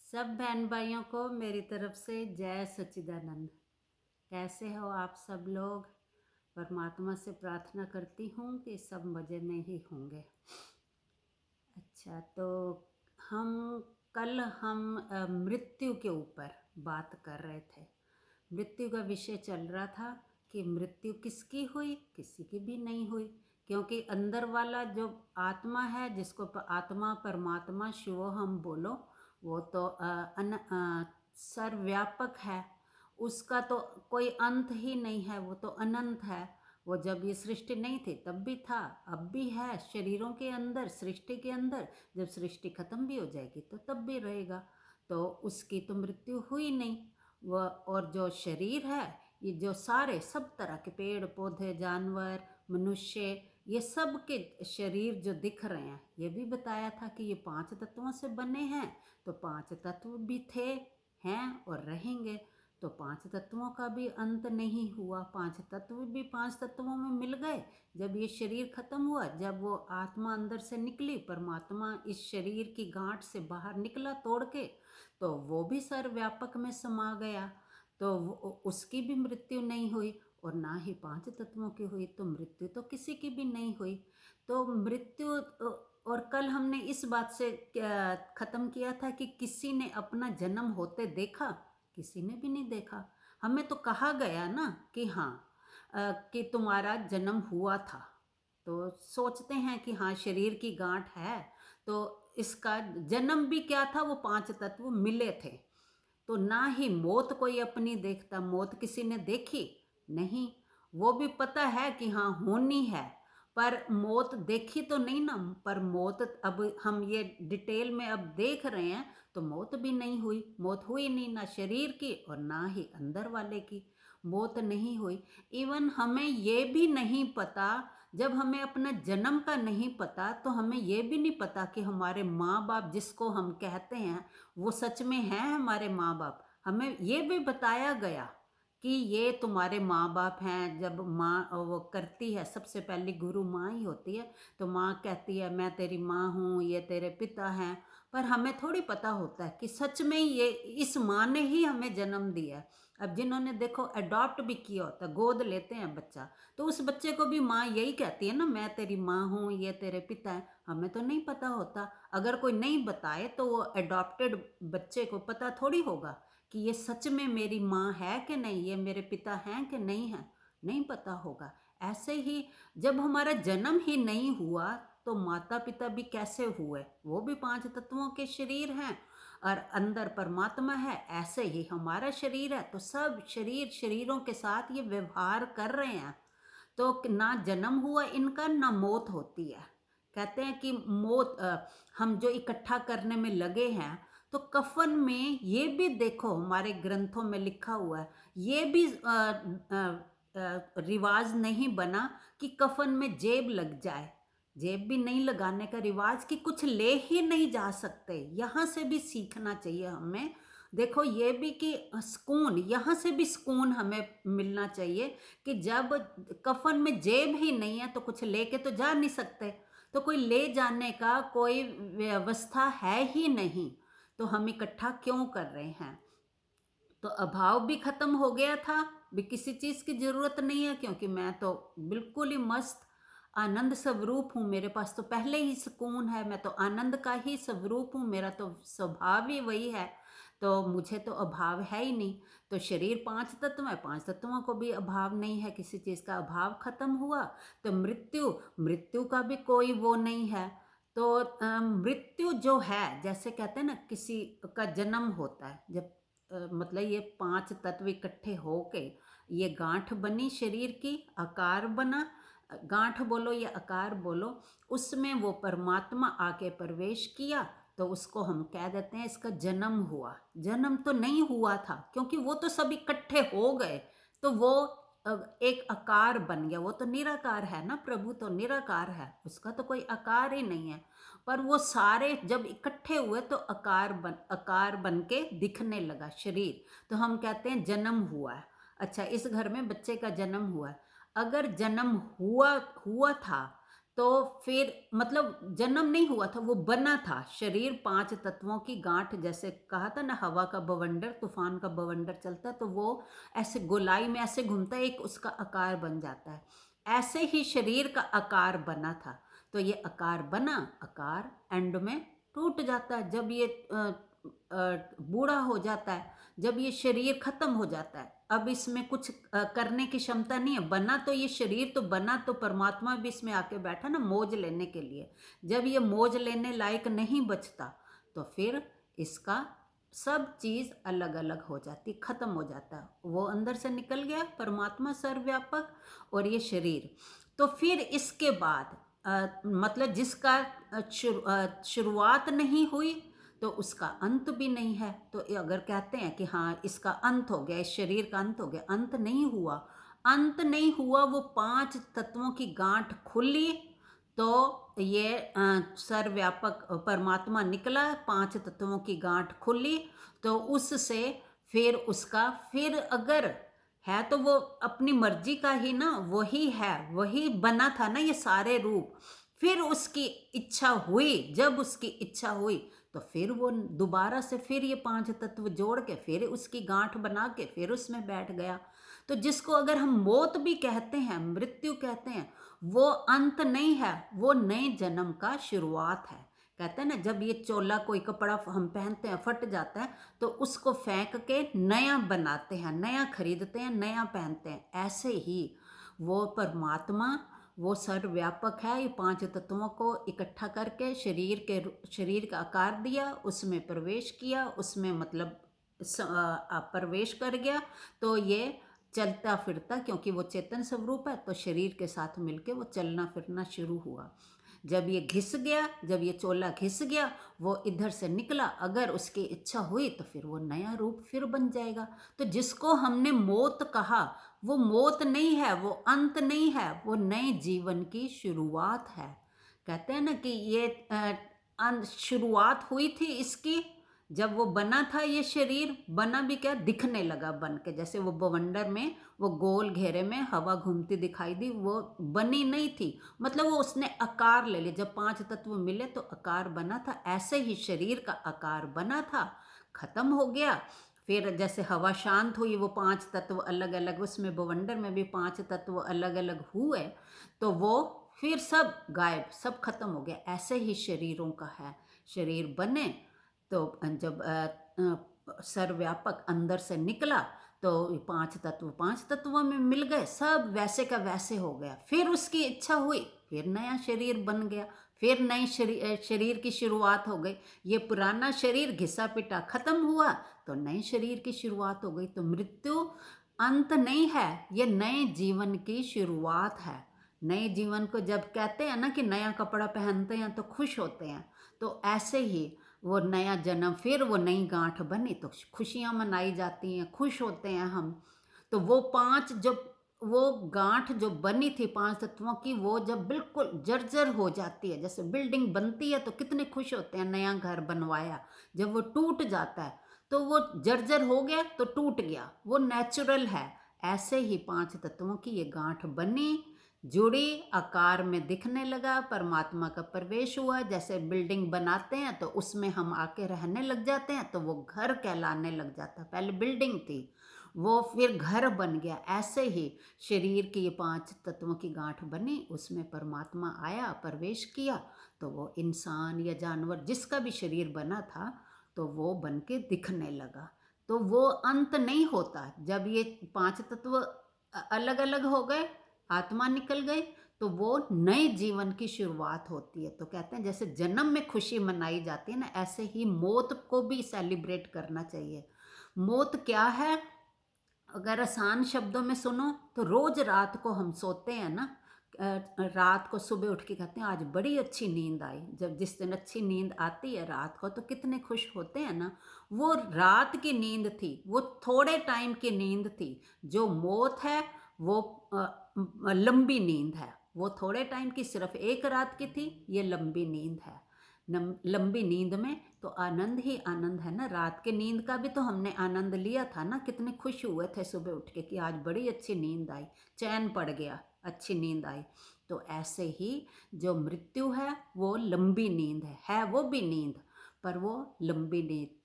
सब बहन भाइयों को मेरी तरफ से जय सच्चिदानंद। कैसे हो आप सब लोग? परमात्मा से प्रार्थना करती हूँ कि सब मज़े में ही होंगे। अच्छा, तो हम कल मृत्यु के ऊपर बात कर रहे थे। मृत्यु का विषय चल रहा था कि मृत्यु किसकी हुई, किसी की भी नहीं हुई, क्योंकि अंदर वाला जो आत्मा है, जिसको आत्मा परमात्मा शिवो हम बोलो, वो तो सर्वव्यापक है। उसका तो कोई अंत ही नहीं है, वो तो अनंत है। वो जब ये सृष्टि नहीं थी तब भी था, अब भी है, शरीरों के अंदर, सृष्टि के अंदर। जब सृष्टि खत्म भी हो जाएगी तो तब भी रहेगा। तो उसकी तो मृत्यु हुई नहीं। वह और जो शरीर है, ये जो सारे सब तरह के पेड़ पौधे, जानवर, मनुष्य, ये सब के शरीर जो दिख रहे हैं, ये भी बताया था कि ये 5 तत्वों से बने हैं। तो 5 तत्व भी थे, हैं और रहेंगे। तो 5 तत्वों का भी अंत नहीं हुआ, 5 तत्व भी 5 तत्वों में मिल गए। जब ये शरीर खत्म हुआ, जब वो आत्मा अंदर से निकली, परमात्मा इस शरीर की गांठ से बाहर निकला तोड़ के, तो वो भी सर्वव्यापक में समा गया। तो उसकी भी मृत्यु नहीं हुई और ना ही 5 तत्वों की हुई। तो मृत्यु तो किसी की भी नहीं हुई। तो मृत्यु और कल हमने इस बात से ख़त्म किया था कि किसी ने अपना जन्म होते देखा? किसी ने भी नहीं देखा। हमें तो कहा गया ना कि हाँ, कि तुम्हारा जन्म हुआ था। तो सोचते हैं कि हाँ, शरीर की गांठ है, तो इसका जन्म भी क्या था, वो 5 तत्व मिले थे। तो ना ही मौत कोई अपनी देखता, मौत किसी ने देखी नहीं। वो भी पता है कि हाँ होनी है, पर मौत देखी तो नहीं ना। पर मौत अब हम ये डिटेल में अब देख रहे हैं, तो मौत भी नहीं हुई। मौत हुई नहीं, ना शरीर की और ना ही अंदर वाले की मौत नहीं हुई। इवन हमें ये भी नहीं पता, जब हमें अपना जन्म का नहीं पता, तो हमें ये भी नहीं पता कि हमारे माँ बाप जिसको हम कहते हैं, वो सच में हैं हमारे माँ बाप। हमें ये भी बताया गया कि ये तुम्हारे माँ बाप हैं। जब माँ वो करती है, सबसे पहली गुरु माँ ही होती है, तो माँ कहती है मैं तेरी माँ हूँ, ये तेरे पिता हैं। पर हमें थोड़ी पता होता है कि सच में ये इस माँ ने ही हमें जन्म दिया है। अब जिन्होंने देखो अडॉप्ट भी किया होता, गोद लेते हैं बच्चा, तो उस बच्चे को भी माँ यही कहती है ना, मैं तेरी माँ हूँ, ये तेरे पिता हैं। हमें तो नहीं पता होता। अगर कोई नहीं बताए तो वो अडॉप्टेड बच्चे को पता थोड़ी होगा कि ये सच में मेरी माँ है कि नहीं, ये मेरे पिता हैं कि नहीं है, नहीं पता होगा। ऐसे ही जब हमारा जन्म ही नहीं हुआ, तो माता पिता भी कैसे हुए? वो भी 5 तत्वों के शरीर हैं और अंदर परमात्मा है। ऐसे ही हमारा शरीर है, तो सब शरीर शरीरों के साथ ये व्यवहार कर रहे हैं। तो ना जन्म हुआ इनका, ना मौत होती है। कहते हैं कि हम जो इकट्ठा करने में लगे हैं, तो कफन में ये भी देखो, हमारे ग्रंथों में लिखा हुआ है, ये भी रिवाज नहीं बना कि कफन में जेब लग जाए। जेब भी नहीं लगाने का रिवाज, कि कुछ ले ही नहीं जा सकते। यहाँ से भी सीखना चाहिए हमें। देखो ये भी कि सुकून, यहाँ से भी सुकून हमें मिलना चाहिए कि जब कफन में जेब ही नहीं है, तो कुछ लेके तो जा नहीं सकते। तो कोई ले जाने का कोई व्यवस्था है ही नहीं, तो हम इकट्ठा क्यों कर रहे हैं? तो अभाव भी खत्म हो गया था, भी किसी चीज़ की ज़रूरत नहीं है, क्योंकि मैं तो बिल्कुल ही मस्त आनंद स्वरूप हूँ। मेरे पास तो पहले ही सुकून है, मैं तो आनंद का ही स्वरूप हूँ, मेरा तो स्वभाव ही वही है। तो मुझे तो अभाव है ही नहीं। तो शरीर 5 तत्व है, 5 तत्वों को भी अभाव नहीं है, किसी चीज़ का अभाव खत्म हुआ। तो मृत्यु, मृत्यु का भी कोई वो नहीं है। तो मृत्यु जो है, जैसे कहते हैं ना, किसी का जन्म होता है, जब मतलब ये 5 तत्व इकट्ठे होके ये गांठ बनी शरीर की, आकार बना। गांठ बोलो या आकार बोलो, उसमें वो परमात्मा आके प्रवेश किया, तो उसको हम कह देते हैं इसका जन्म हुआ। जन्म तो नहीं हुआ था, क्योंकि वो तो सब इकट्ठे हो गए, तो वो एक आकार बन गया। वो तो निराकार है ना, प्रभु तो निराकार है, उसका तो कोई आकार ही नहीं है। पर वो सारे जब इकट्ठे हुए, तो आकार बन के दिखने लगा शरीर, तो हम कहते हैं जन्म हुआ है। अच्छा, इस घर में बच्चे का जन्म हुआ है। अगर जन्म हुआ हुआ था, तो फिर मतलब जन्म नहीं हुआ था, वो बना था। शरीर 5 तत्वों की गांठ, जैसे कहा था ना, हवा का बवंडर, तूफान का बवंडर चलता है तो वो ऐसे गोलाई में ऐसे घूमता है, एक उसका आकार बन जाता है। ऐसे ही शरीर का आकार बना था। तो ये आकार बना, आकार एंड में टूट जाता है जब ये बूढ़ा हो जाता है, जब ये शरीर खत्म हो जाता है। अब इसमें कुछ करने की क्षमता नहीं है। बना तो ये शरीर तो बना, तो परमात्मा भी इसमें आके बैठा ना मौज लेने के लिए। जब ये मौज लेने लायक नहीं बचता तो फिर इसका सब चीज अलग अलग हो जाती, खत्म हो जाता है। वो अंदर से निकल गया परमात्मा सर्वव्यापक, और ये शरीर। तो फिर इसके बाद मतलब जिसका शुरुआत नहीं हुई तो उसका अंत भी नहीं है। तो अगर कहते हैं कि हाँ इसका अंत हो गया, इस शरीर का अंत हो गया, अंत नहीं हुआ। अंत नहीं हुआ, वो 5 तत्वों की गांठ खुली तो ये सर्वव्यापक परमात्मा निकला, 5 तत्वों की गांठ खुली तो उससे फिर उसका, फिर अगर है तो वो अपनी मर्जी का ही ना, वही है, वही बना था ना ये सारे रूप। फिर उसकी इच्छा हुई, जब उसकी इच्छा हुई तो फिर वो दोबारा से फिर ये 5 तत्व जोड़ के फिर उसकी गांठ बना के फिर उसमें बैठ गया। तो जिसको अगर हम मौत भी कहते हैं, मृत्यु कहते हैं, वो अंत नहीं है, वो नए जन्म का शुरुआत है। कहते हैं ना, जब ये चोला कोई कपड़ा हम पहनते हैं फट जाता है तो उसको फेंक के नया बनाते हैं, नया खरीदते हैं, नया पहनते हैं। ऐसे ही वो परमात्मा, वो सर्वव्यापक है। ये 5 तत्वों को इकट्ठा करके शरीर का आकार दिया, उसमें प्रवेश किया, उसमें मतलब प्रवेश कर गया। तो ये चलता फिरता, क्योंकि वो चेतन स्वरूप है तो शरीर के साथ मिलके वो चलना फिरना शुरू हुआ। जब ये घिस गया, जब ये चोला घिस गया, वो इधर से निकला, अगर उसकी इच्छा हुई तो फिर वो नया रूप फिर बन जाएगा। तो जिसको हमने मौत कहा, वो मौत नहीं है, वो अंत नहीं है, वो नए जीवन की शुरुआत है। कहते हैं ना कि ये शुरुआत हुई थी इसकी, जब वो बना था। ये शरीर बना भी क्या, दिखने लगा बन के, जैसे वो बवंडर में वो गोल घेरे में हवा घूमती दिखाई दी, वो बनी नहीं थी, मतलब वो उसने आकार ले लिया। जब 5 तत्व मिले तो आकार बना था, ऐसे ही शरीर का आकार बना था, खत्म हो गया। फिर जैसे हवा शांत हुई, वो 5 तत्व अलग अलग, उसमें बवंडर में भी 5 तत्व अलग अलग हुए, तो वो फिर सब गायब, सब खत्म हो गया। ऐसे ही शरीरों का है। शरीर बने तो जब सर्वव्यापक अंदर से निकला तो 5 तत्व 5 तत्वों में मिल गए, सब वैसे का वैसे हो गया। फिर उसकी इच्छा हुई, फिर नया शरीर बन गया, फिर नई शरीर की शुरुआत हो गई। ये पुराना शरीर घिसा पिटा खत्म हुआ तो नए शरीर की शुरुआत हो गई। तो मृत्यु अंत नहीं है, ये नए जीवन की शुरुआत है। नए जीवन को जब कहते हैं ना कि नया कपड़ा पहनते हैं तो खुश होते हैं, तो ऐसे ही वो नया जन्म, फिर वो नई गांठ बनी तो खुशियां मनाई जाती हैं, खुश होते हैं हम। तो वो 5 जब वो गांठ जो बनी थी 5 तत्वों की, वो जब बिल्कुल जर्जर हो जाती है, जैसे बिल्डिंग बनती है तो कितने खुश होते हैं, नया घर बनवाया। जब वो टूट जाता है तो वो जर्जर हो गया तो टूट गया, वो नेचुरल है। ऐसे ही 5 तत्वों की ये गांठ बनी, जुड़ी, आकार में दिखने लगा, परमात्मा का प्रवेश हुआ। जैसे बिल्डिंग बनाते हैं तो उसमें हम आके रहने लग जाते हैं तो वो घर कहलाने लग जाता है। पहले बिल्डिंग थी, वो फिर घर बन गया। ऐसे ही शरीर की ये 5 तत्वों की गांठ बनी, उसमें परमात्मा आया, प्रवेश किया, तो वो इंसान या जानवर जिसका भी शरीर बना था तो वो बन के दिखने लगा। तो वो अंत नहीं होता। जब ये 5 तत्व अलग अलग हो गए, आत्मा निकल गई, तो वो नए जीवन की शुरुआत होती है। तो कहते हैं जैसे जन्म में खुशी मनाई जाती है ना, ऐसे ही मौत को भी सेलिब्रेट करना चाहिए। मौत क्या है, अगर आसान शब्दों में सुनो तो रोज रात को हम सोते हैं ना, रात को सुबह उठ के कहते हैं आज बड़ी अच्छी नींद आई। जब जिस दिन अच्छी नींद आती है रात को तो कितने खुश होते हैं ना। वो रात की नींद थी, वो थोड़े टाइम की नींद थी। जो मौत है वो लंबी नींद है, वो थोड़े टाइम की, सिर्फ एक रात की थी, ये लंबी नींद है। लंबी नींद में तो आनंद ही आनंद है ना। रात के नींद का भी तो हमने आनंद लिया था ना, कितने खुश हुए थे सुबह उठ के कि आज बड़ी अच्छी नींद आई, चैन पड़ गया, अच्छी नींद आई। तो ऐसे ही जो मृत्यु है वो लंबी नींद है वो भी नींद, पर वो लंबी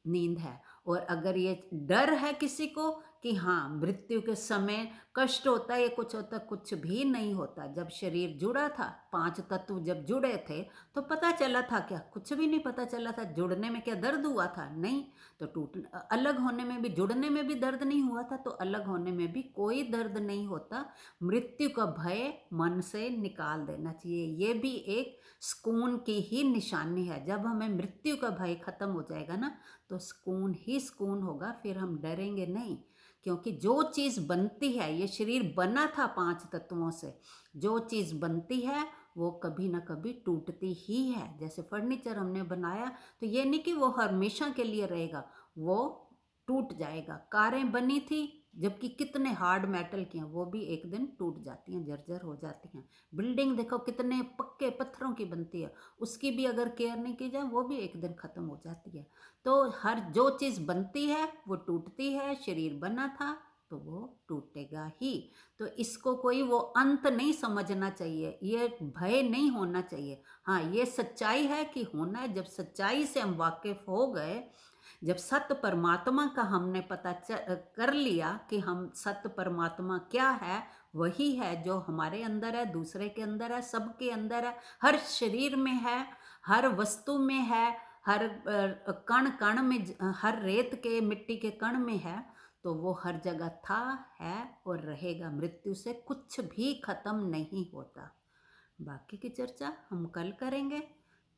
नींद है। और अगर ये डर है किसी को कि हाँ मृत्यु के समय कष्ट होता है, ये कुछ होता, कुछ भी नहीं होता। जब शरीर जुड़ा था, 5 तत्व जब जुड़े थे तो पता चला था क्या? कुछ भी नहीं पता चला था। जुड़ने में क्या दर्द हुआ था? नहीं। तो अलग होने में भी, जुड़ने में भी दर्द नहीं हुआ था, तो अलग होने में भी कोई दर्द नहीं होता। मृत्यु का भय मन से निकाल देना चाहिए। ये भी एक सुकून की ही निशानी है। जब हमें मृत्यु का भय खत्म हो जाएगा ना, तो सुकून ही सुकून होगा, फिर हम डरेंगे नहीं। क्योंकि जो चीज़ बनती है, ये शरीर बना था 5 तत्वों से, जो चीज़ बनती है वो कभी ना कभी टूटती ही है। जैसे फर्नीचर हमने बनाया तो ये नहीं कि वो हमेशा के लिए रहेगा, वो टूट जाएगा। कारें बनी थी जबकि कितने हार्ड मेटल की हैं, वो भी एक दिन टूट जाती हैं, जर्जर हो जाती हैं। बिल्डिंग देखो कितने पक्के पत्थरों की बनती है, उसकी भी अगर केयर नहीं की जाए वो भी एक दिन ख़त्म हो जाती है। तो हर जो चीज़ बनती है वो टूटती है। शरीर बना था तो वो टूटेगा ही। तो इसको कोई वो अंत नहीं समझना चाहिए, ये भय नहीं होना चाहिए। हाँ, ये सच्चाई है कि होना है। जब सच्चाई से हम वाकिफ हो गए, जब सत्य परमात्मा का हमने पता कर लिया कि हम सत्य परमात्मा क्या है, वही है जो हमारे अंदर है, दूसरे के अंदर है, सबके अंदर है, हर शरीर में है, हर वस्तु में है, हर कण कण में, हर रेत के मिट्टी के कण में है, तो वो हर जगह था, है और रहेगा। मृत्यु से कुछ भी खत्म नहीं होता। बाकी की चर्चा हम कल करेंगे।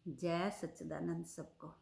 जय सच्चिदानंद सबको।